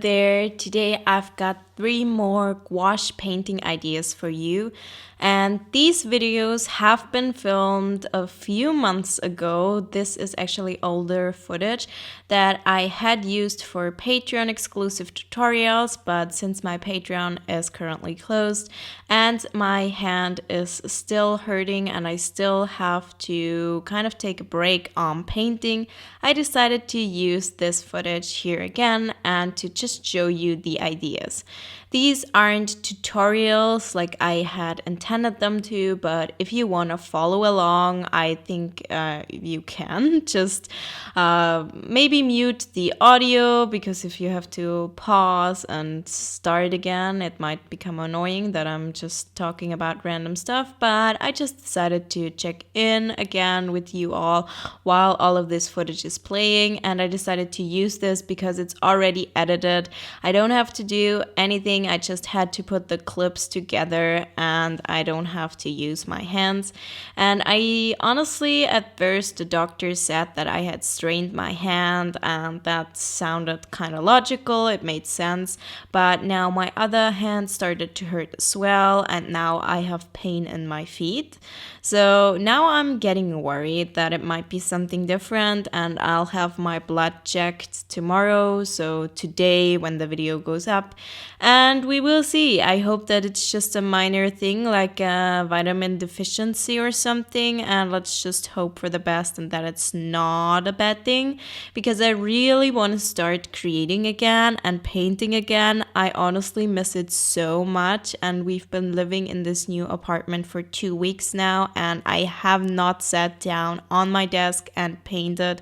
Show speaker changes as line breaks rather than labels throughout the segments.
there. Today I've got 3 more gouache painting ideas for you. And these videos have been filmed a few months ago. This is actually older footage that I had used for Patreon exclusive tutorials, but since my Patreon is currently closed and my hand is still hurting and I still have to kind of take a break on painting, I decided to use this footage here again and to just show you the ideas. These aren't tutorials like I had intended them to, but if you want to follow along, I think you can. Just maybe mute the audio, because if you have to pause and start again, it might become annoying that I'm just talking about random stuff. But I just decided to check in again with you all while all of this footage is playing, and I decided to use this because it's already edited. I don't have to do anything. I just had to put the clips together and I don't have to use my hands. And I honestly, at first, the doctor said that I had strained my hand, and that sounded kind of logical. It made sense. But now my other hand started to hurt as well, and now I have pain in my feet. So now I'm getting worried that it might be something different, and I'll have my blood checked tomorrow, so today when the video goes up, and we will see. I hope that it's just a minor thing like a vitamin deficiency or something, and let's just hope for the best and that it's not a bad thing, because I really want to start creating again and painting again. I honestly miss it so much, and we've been living in this new apartment for 2 weeks now, and I have not sat down on my desk and painted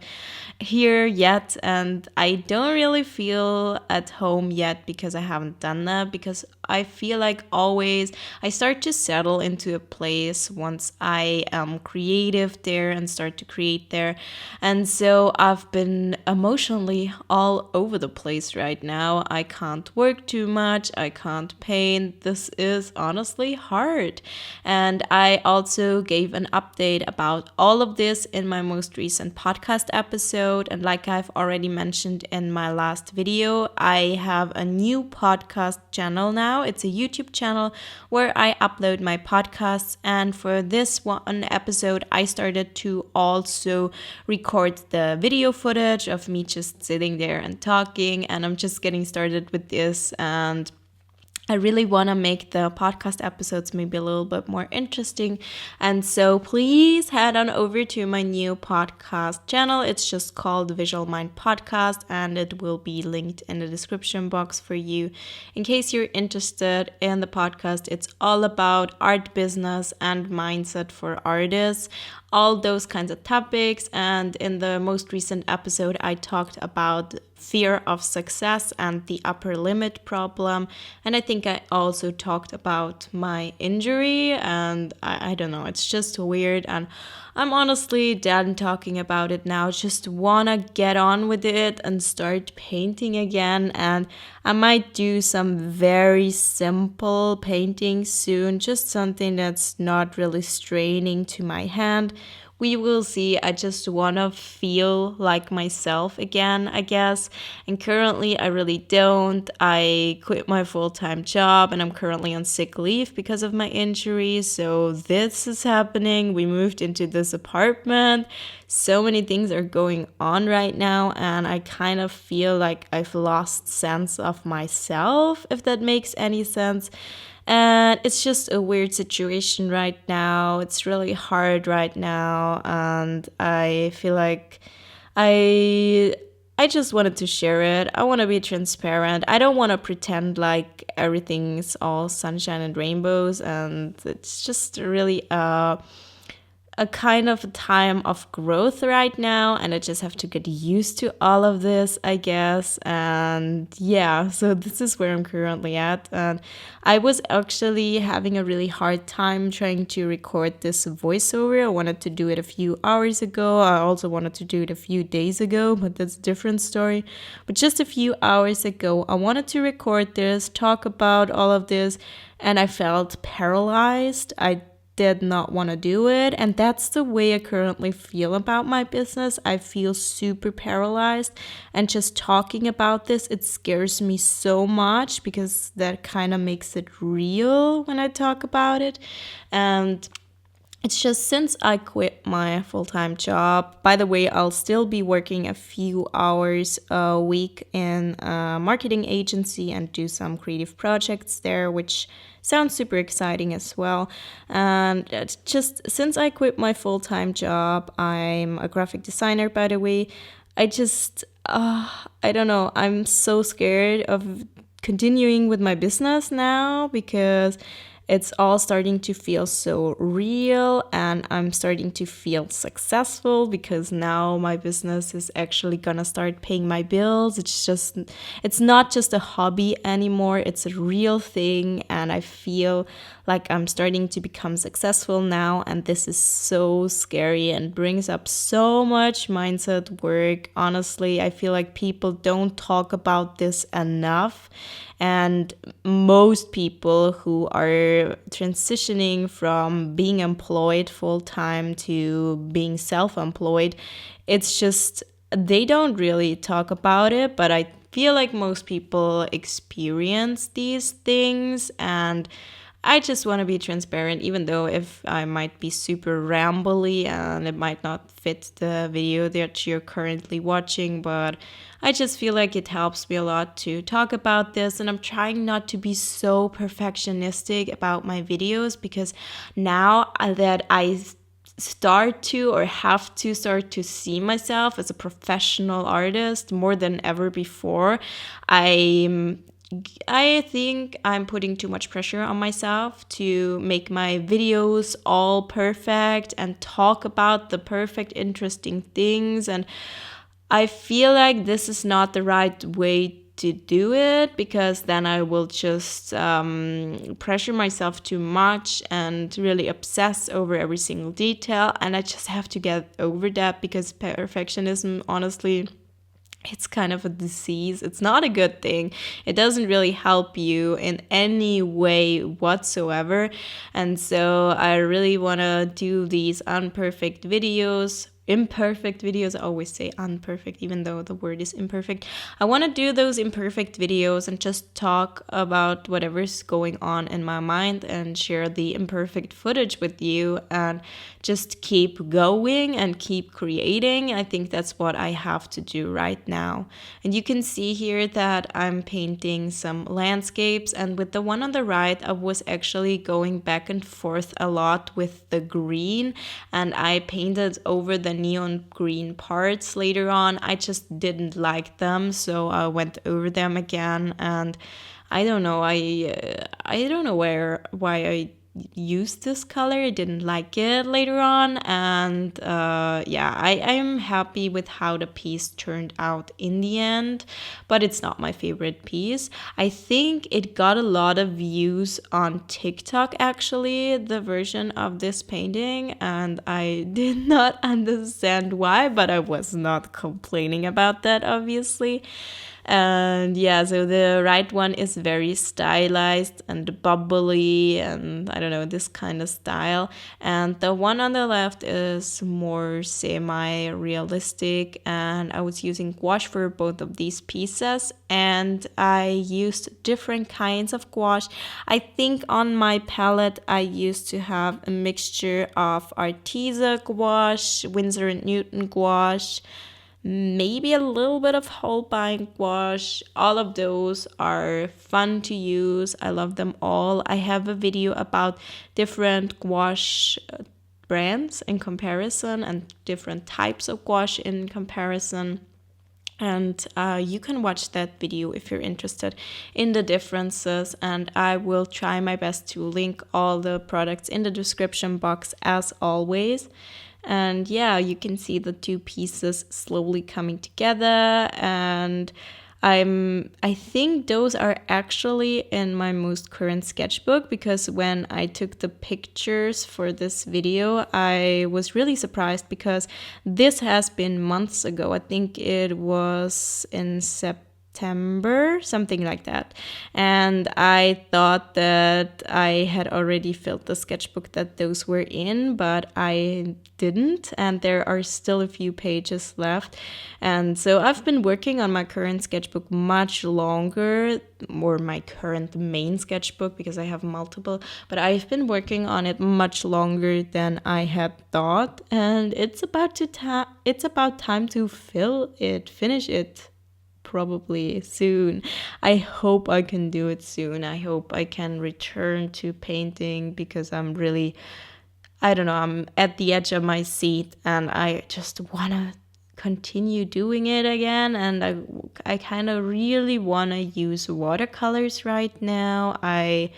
here yet, and I don't really feel at home yet because I haven't done that, because I feel like always I start to settle into a place once I am creative there and start to create there. And so I've been emotionally all over the place right now. I can't work too much, I can't paint. This is honestly hard. And I also gave an update about all of this in my most recent podcast episode. And like I've already mentioned in my last video, I have a new podcast channel now. It's a YouTube channel where I upload my podcasts, and for this one episode I started to also record the video footage of me just sitting there and talking, and I'm just getting started with this, and I really want to make the podcast episodes maybe a little bit more interesting. And so please head on over to my new podcast channel. It's just called Visual Mind Podcast, and it will be linked in the description box for you in case you're interested in the podcast. It's all about art business and mindset for artists, all those kinds of topics. And in the most recent episode, I talked about fear of success and the upper limit problem. And I think I also talked about my injury, and I don't know, it's just weird. And I'm honestly done talking about it now. Just wanna get on with it and start painting again. And I might do some very simple painting soon, just something that's not really straining to my hand. We will see. I just want to feel like myself again, I guess. And currently, I really don't. I quit my full-time job, and I'm currently on sick leave because of my injury. So this is happening. We moved into this apartment. So many things are going on right now, and I kind of feel like I've lost sense of myself, if that makes any sense. And it's just a weird situation right now. It's really hard right now, and I feel like I just wanted to share it. I want to be transparent. I don't want to pretend like everything's all sunshine and rainbows, and it's just really a kind of a time of growth right now, and I just have to get used to all of this, I guess. And yeah, so this is where I'm currently at, and I was actually having a really hard time trying to record this voiceover. I wanted to do it a few hours ago. I also wanted to do it a few days ago, but that's a different story. But just a few hours ago, I wanted to record this, talk about all of this, and I felt paralyzed. I did not want to do it. And that's the way I currently feel about my business. I feel super paralyzed. And just talking about this, it scares me so much because that kind of makes it real when I talk about it. And it's just since I quit my full-time job. By the way, I'll still be working a few hours a week in a marketing agency and do some creative projects there, which sounds super exciting as well. And it's just since I quit my full-time job, I'm a graphic designer, by the way. I don't know, I'm so scared of continuing with my business now because it's all starting to feel so real, and I'm starting to feel successful because now my business is actually gonna start paying my bills. It's not just a hobby anymore, it's a real thing, and I feel like I'm starting to become successful now, and this is so scary and brings up so much mindset work. Honestly, I feel like people don't talk about this enough. And most people who are transitioning from being employed full time to being self employed, it's just they don't really talk about it. But I feel like most people experience these things. And I just want to be transparent, even though if I might be super rambly and it might not fit the video that you're currently watching, but I just feel like it helps me a lot to talk about this. And I'm trying not to be so perfectionistic about my videos because now that I start to or have to start to see myself as a professional artist more than ever before, I think I'm putting too much pressure on myself to make my videos all perfect and talk about the perfect, interesting things. And I feel like this is not the right way to do it because then I will just pressure myself too much and really obsess over every single detail. And I just have to get over that because perfectionism, honestly, it's kind of a disease. It's not a good thing. It doesn't really help you in any way whatsoever. And so I really want to do these imperfect videos. I always say unperfect, even though the word is imperfect. I want to do those imperfect videos and just talk about whatever's going on in my mind and share the imperfect footage with you and just keep going and keep creating. I think that's what I have to do right now. And you can see here that I'm painting some landscapes, and with the one on the right, I was actually going back and forth a lot with the green, and I painted over the neon green parts later on. I just didn't like them, so I went over them again, and I don't know. I don't know why I used this color. I didn't like it later on, and I am happy with how the piece turned out in the end, but it's not my favorite piece. I think it got a lot of views on TikTok, actually, the version of this painting, and I did not understand why, but I was not complaining about that, obviously. And yeah, so the right one is very stylized and bubbly and I don't know, this kind of style. And the one on the left is more semi-realistic, and I was using gouache for both of these pieces, and I used different kinds of gouache. I think on my palette I used to have a mixture of Arteza gouache, Winsor & Newton gouache, maybe a little bit of Holbein gouache. All of those are fun to use. I love them all. I have a video about different gouache brands in comparison and different types of gouache in comparison. And you can watch that video if you're interested in the differences. And I will try my best to link all the products in the description box as always. And yeah, you can see the two pieces slowly coming together, and I think those are actually in my most current sketchbook, because when I took the pictures for this video, I was really surprised because this has been months ago. I think it was in September September, something like that. And I thought that I had already filled the sketchbook that those were in, but I didn't. And there are still a few pages left. And so I've been working on my current sketchbook much longer, or my current main sketchbook, because I have multiple, but I've been working on it much longer than I had thought. And it's about time to finish it probably soon. I hope I can do it soon. I hope I can return to painting because I don't know, I'm at the edge of my seat and I just want to continue doing it again. And I kind of really want to use watercolors right now. I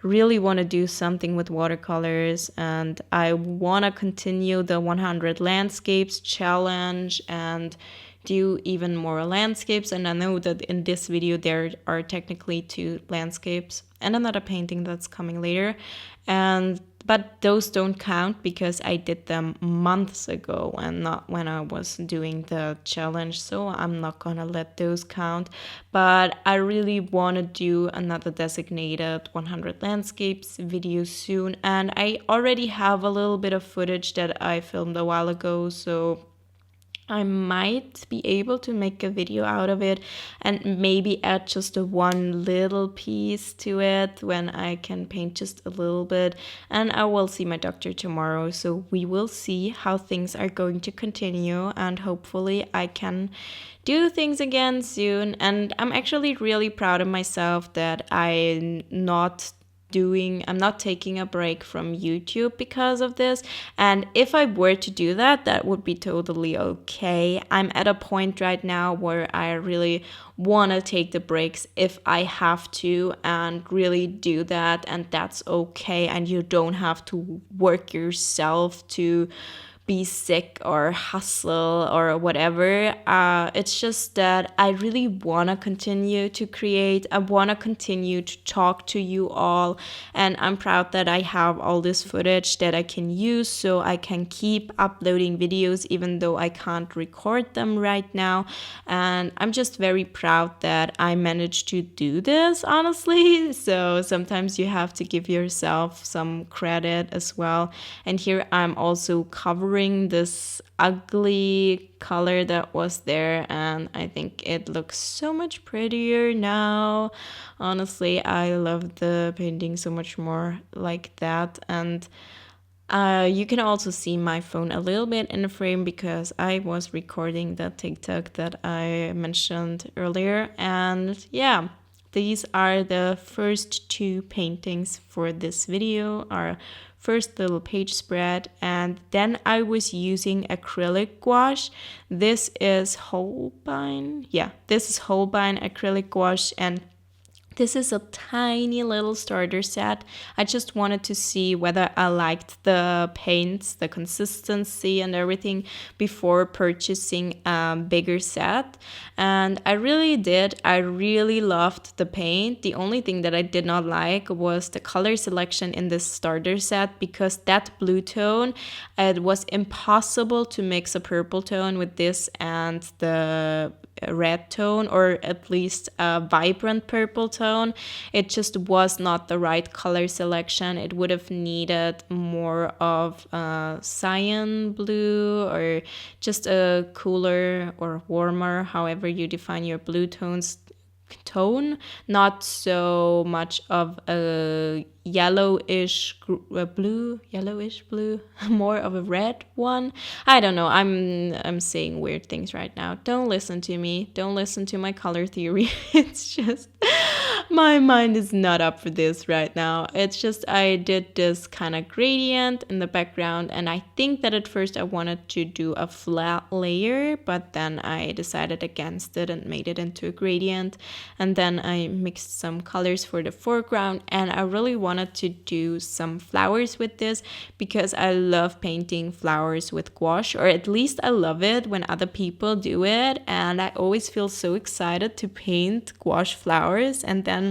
really want to do something with watercolors, and I want to continue the 100 landscapes challenge and do even more landscapes. And I know that in this video there are technically 2 landscapes and another painting that's coming later, but those don't count because I did them months ago and not when I was doing the challenge, so I'm not gonna let those count. But I really want to do another designated 100 landscapes video soon, and I already have a little bit of footage that I filmed a while ago, so I might be able to make a video out of it and maybe add just one little piece to it when I can paint just a little bit. And I will see my doctor tomorrow, so we will see how things are going to continue, and hopefully I can do things again soon. And I'm actually really proud of myself that I'm not taking a break from YouTube because of this. And if I were to do that, that would be totally okay. I'm at a point right now where I really want to take the breaks if I have to and really do that, and that's okay. And you don't have to work yourself to be sick or hustle or whatever. It's just that I really want to continue to create. I want to continue to talk to you all. And I'm proud that I have all this footage that I can use so I can keep uploading videos even though I can't record them right now. And I'm just very proud that I managed to do this, honestly. So sometimes you have to give yourself some credit as well. And here I'm also covering this ugly color that was there, and I think it looks so much prettier now. Honestly, I love the painting so much more like that. And you can also see my phone a little bit in the frame because I was recording the TikTok that I mentioned earlier. And yeah, these are the first 2 paintings for this video, our first little page spread. And then I was using acrylic gouache. This is Holbein. Yeah, this is Holbein acrylic gouache, and this is a tiny little starter set. I just wanted to see whether I liked the paints, the consistency and everything before purchasing a bigger set. And I really did. I really loved the paint. The only thing that I did not like was the color selection in this starter set, because that blue tone, it was impossible to mix a purple tone with this and the red tone, or at least a vibrant purple tone. It just was not the right color selection. It would have needed more of cyan blue, or just a cooler or warmer, however you define your blue tone, not so much of a yellowish blue, more of a red one. I don't know. I'm saying weird things right now. Don't listen to me. Don't listen to my color theory. It's just my mind is not up for this right now. It's just I did this kind of gradient in the background, and I think that at first I wanted to do a flat layer, but then I decided against it and made it into a gradient. And then I mixed some colors for the foreground, and I really wanted to do some flowers with this because I love painting flowers with gouache, or at least I love it when other people do it, and I always feel so excited to paint gouache flowers. And then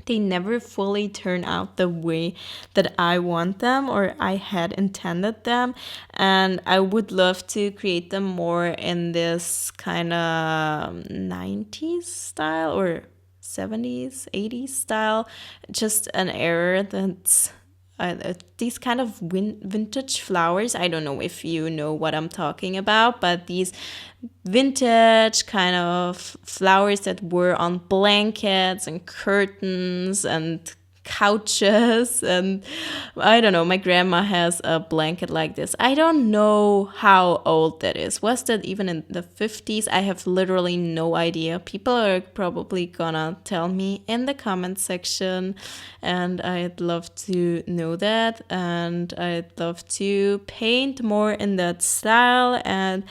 they never fully turn out the way that I want them or I had intended them. And I would love to create them more in this kind of 90s style or 70s, 80s style. Just an era that's these kind of vintage flowers. I don't know if you know what I'm talking about, but these vintage kind of flowers that were on blankets and curtains and couches. And I don't know, my grandma has a blanket like this. I don't know how old that is. Was that even in the 50s? I have literally no idea. People are probably gonna tell me in the comment section, and I'd love to know that. And I'd love to paint more in that style, and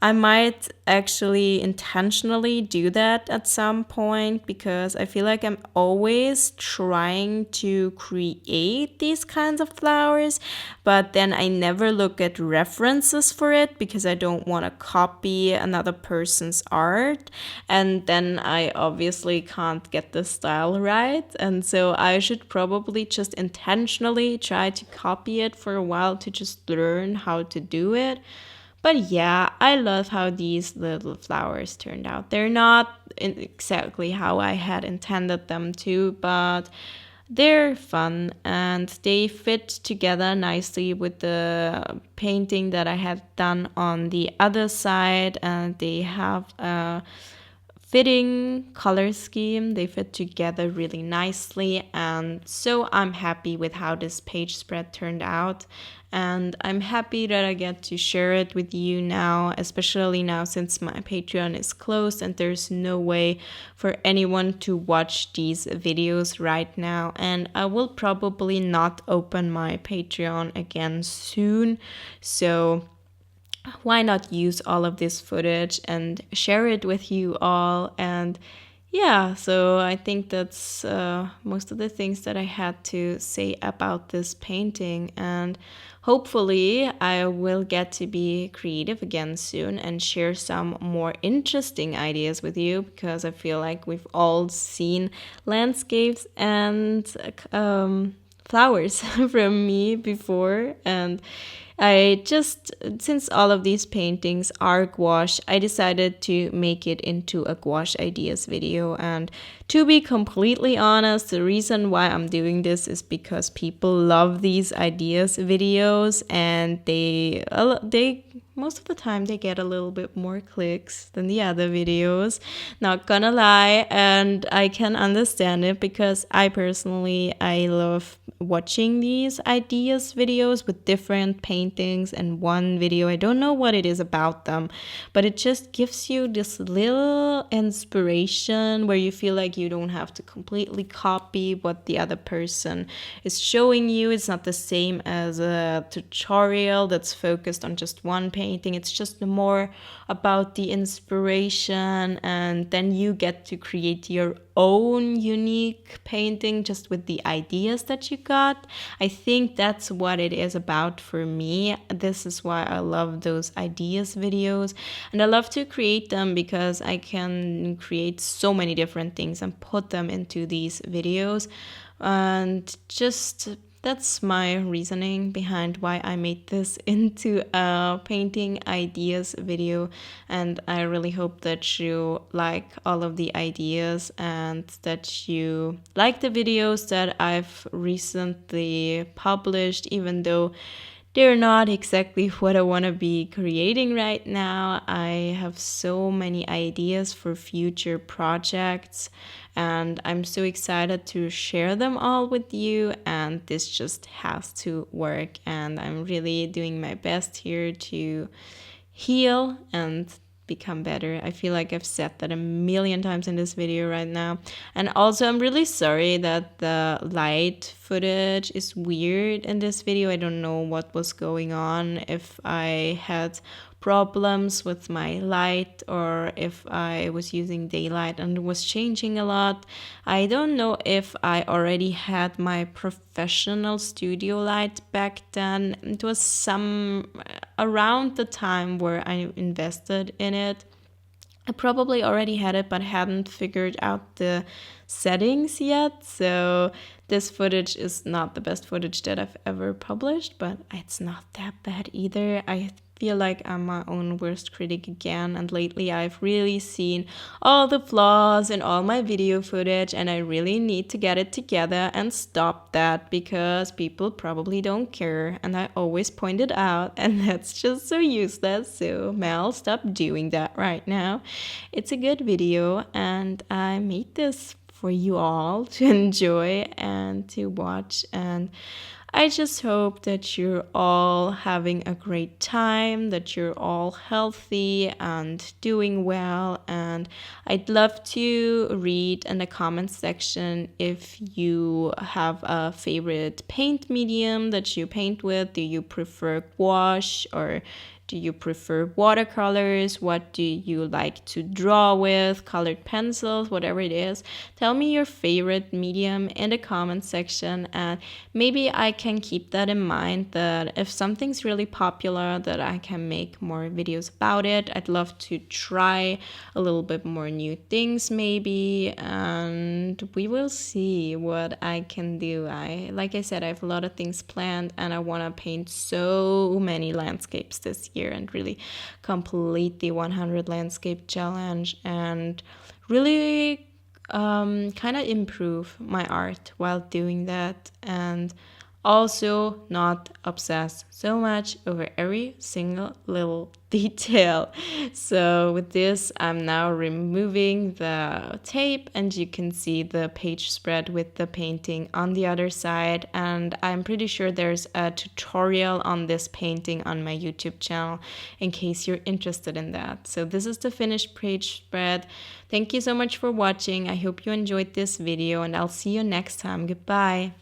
I might actually intentionally do that at some point, because I feel like I'm always trying to create these kinds of flowers, but then I never look at references for it because I don't want to copy another person's art, and then I obviously can't get the style right. And so I should probably just intentionally try to copy it for a while to just learn how to do it. But yeah, I love how these little flowers turned out. They're not exactly how I had intended them to, but they're fun and they fit together nicely with the painting that I had done on the other side, and they have a fitting color scheme. They fit together really nicely, and so I'm happy with how this page spread turned out. And I'm happy that I get to share it with you now, especially now since my Patreon is closed and there's no way for anyone to watch these videos right now. And I will probably not open my Patreon again soon. So why not use all of this footage and share it with you all? And yeah, so I think that's most of the things that I had to say about this painting. And hopefully I will get to be creative again soon and share some more interesting ideas with you, because I feel like we've all seen landscapes and flowers from me before. And I just, since all of these paintings are gouache, I decided to make it into a gouache ideas video. And to be completely honest, the reason why I'm doing this is because people love these ideas videos, and they most of the time they get a little bit more clicks than the other videos, not gonna lie. And I can understand it, because I personally, I love watching these ideas videos with different paintings in one video. I don't know what it is about them, but it just gives you this little inspiration where you feel like you don't have to completely copy what the other person is showing you. It's not the same as a tutorial that's focused on just one painting. It's just more about the inspiration, and then you get to create your own unique painting just with the ideas that you got. I think that's what it is about for me. This is why I love those ideas videos, and I love to create them because I can create so many different things and put them into these videos. And just that's my reasoning behind why I made this into a painting ideas video. And I really hope that you like all of the ideas and that you like the videos that I've recently published, even though they're not exactly what I want to be creating right now. I have so many ideas for future projects, and I'm so excited to share them all with you, and this just has to work. And I'm really doing my best here to heal and become better. I feel like I've said that a million times in this video right now. And also, I'm really sorry that the light footage is weird in this video. I don't know what was going on, if I had problems with my light or if I was using daylight and it was changing a lot. I don't know if I already had my professional studio light back then. It was some around the time where I invested in it. I probably already had it, but hadn't figured out the settings yet. So this footage is not the best footage that I've ever published, but it's not that bad either. I feel like I'm my own worst critic again, and lately I've really seen all the flaws in all my video footage, and I really need to get it together and stop that because people probably don't care, and I always point it out, and that's just so useless. So Mel, stop doing that right now. It's a good video, and I made this for you all to enjoy and to watch. And I just hope that you're all having a great time, that you're all healthy and doing well. And I'd love to read in the comments section if you have a favorite paint medium that you paint with. Do you prefer gouache, or do you prefer watercolors? What do you like to draw with? Colored pencils, whatever it is. Tell me your favorite medium in the comment section, and maybe I can keep that in mind, that if something's really popular, that I can make more videos about it. I'd love to try a little bit more new things maybe, and we will see what I can do. Like I said, I have a lot of things planned, and I want to paint so many landscapes this year and really complete the 100 landscape challenge and really kind of improve my art while doing that, and also not obsess so much over every single little detail. So with this, I'm now removing the tape, and you can see the page spread with the painting on the other side. And I'm pretty sure there's a tutorial on this painting on my YouTube channel in case you're interested in that. So this is the finished page spread. Thank you so much for watching. I hope you enjoyed this video, and I'll see you next time. Goodbye.